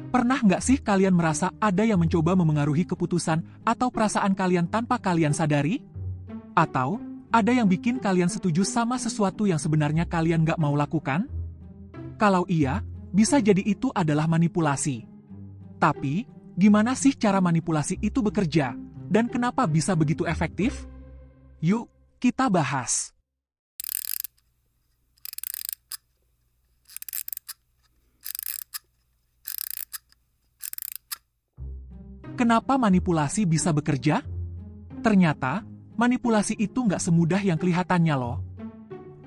Pernah nggak sih kalian merasa ada yang mencoba memengaruhi keputusan atau perasaan kalian tanpa kalian sadari? Atau, ada yang bikin kalian setuju sama sesuatu yang sebenarnya kalian nggak mau lakukan? Kalau iya, bisa jadi itu adalah manipulasi. Tapi, gimana sih cara manipulasi itu bekerja? Dan kenapa bisa begitu efektif? Yuk, kita bahas. Kenapa manipulasi bisa bekerja? Ternyata, manipulasi itu nggak semudah yang kelihatannya loh.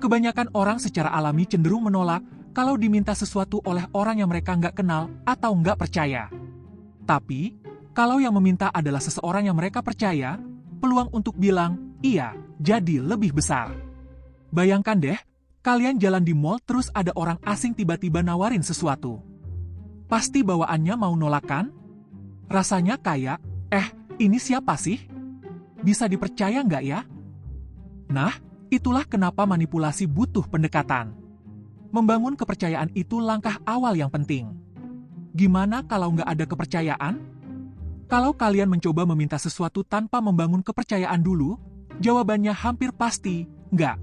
Kebanyakan orang secara alami cenderung menolak kalau diminta sesuatu oleh orang yang mereka nggak kenal atau nggak percaya. Tapi, kalau yang meminta adalah seseorang yang mereka percaya, peluang untuk bilang iya jadi lebih besar. Bayangkan deh, kalian jalan di mall terus ada orang asing tiba-tiba nawarin sesuatu. Pasti bawaannya mau nolak kan? Rasanya kayak, ini siapa sih? Bisa dipercaya nggak ya? Nah, itulah kenapa manipulasi butuh pendekatan. Membangun kepercayaan itu langkah awal yang penting. Gimana kalau nggak ada kepercayaan? Kalau kalian mencoba meminta sesuatu tanpa membangun kepercayaan dulu, jawabannya hampir pasti, nggak.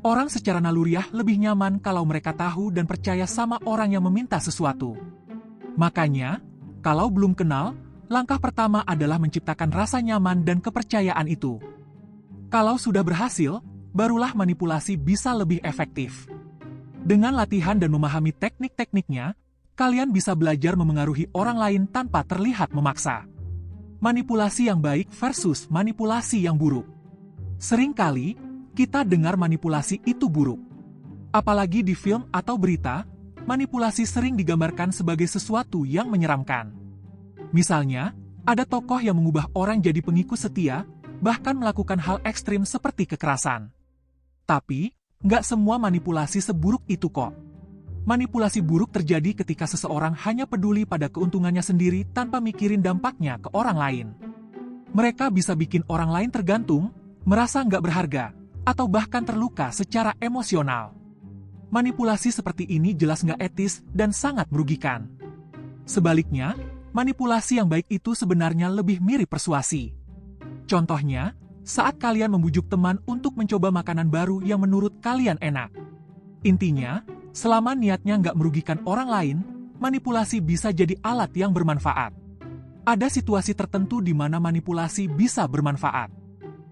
Orang secara naluriah lebih nyaman kalau mereka tahu dan percaya sama orang yang meminta sesuatu. Makanya, kalau belum kenal, langkah pertama adalah menciptakan rasa nyaman dan kepercayaan itu. Kalau sudah berhasil, barulah manipulasi bisa lebih efektif. Dengan latihan dan memahami teknik-tekniknya, kalian bisa belajar memengaruhi orang lain tanpa terlihat memaksa. Manipulasi yang baik versus manipulasi yang buruk. Seringkali, kita dengar manipulasi itu buruk. Apalagi di film atau berita, manipulasi sering digambarkan sebagai sesuatu yang menyeramkan. Misalnya, ada tokoh yang mengubah orang jadi pengikut setia, bahkan melakukan hal ekstrim seperti kekerasan. Tapi, nggak semua manipulasi seburuk itu kok. Manipulasi buruk terjadi ketika seseorang hanya peduli pada keuntungannya sendiri tanpa mikirin dampaknya ke orang lain. Mereka bisa bikin orang lain tergantung, merasa nggak berharga, atau bahkan terluka secara emosional. Manipulasi seperti ini jelas nggak etis dan sangat merugikan. Sebaliknya, manipulasi yang baik itu sebenarnya lebih mirip persuasi. Contohnya, saat kalian membujuk teman untuk mencoba makanan baru yang menurut kalian enak. Intinya, selama niatnya nggak merugikan orang lain, manipulasi bisa jadi alat yang bermanfaat. Ada situasi tertentu di mana manipulasi bisa bermanfaat.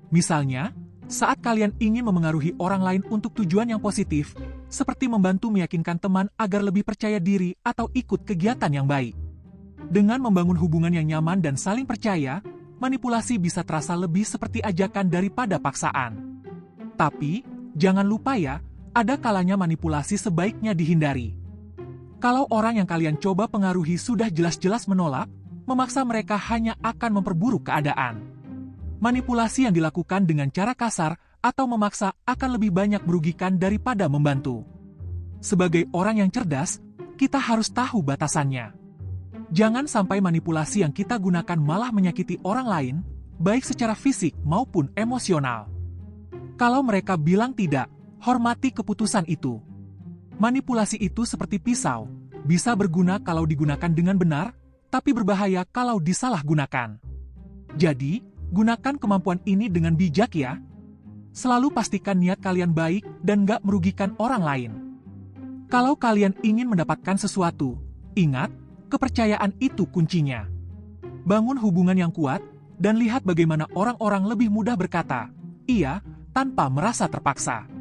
Misalnya, saat kalian ingin memengaruhi orang lain untuk tujuan yang positif, seperti membantu meyakinkan teman agar lebih percaya diri atau ikut kegiatan yang baik. Dengan membangun hubungan yang nyaman dan saling percaya, manipulasi bisa terasa lebih seperti ajakan daripada paksaan. Tapi, jangan lupa ya, ada kalanya manipulasi sebaiknya dihindari. Kalau orang yang kalian coba pengaruhi sudah jelas-jelas menolak, memaksa mereka hanya akan memperburuk keadaan. Manipulasi yang dilakukan dengan cara kasar atau memaksa akan lebih banyak merugikan daripada membantu. Sebagai orang yang cerdas, kita harus tahu batasannya. Jangan sampai manipulasi yang kita gunakan malah menyakiti orang lain, baik secara fisik maupun emosional. Kalau mereka bilang tidak, hormati keputusan itu. Manipulasi itu seperti pisau, bisa berguna kalau digunakan dengan benar, tapi berbahaya kalau disalahgunakan. Jadi, gunakan kemampuan ini dengan bijak ya. Selalu pastikan niat kalian baik dan gak merugikan orang lain. Kalau kalian ingin mendapatkan sesuatu, ingat, kepercayaan itu kuncinya. Bangun hubungan yang kuat, dan lihat bagaimana orang-orang lebih mudah berkata, iya, tanpa merasa terpaksa.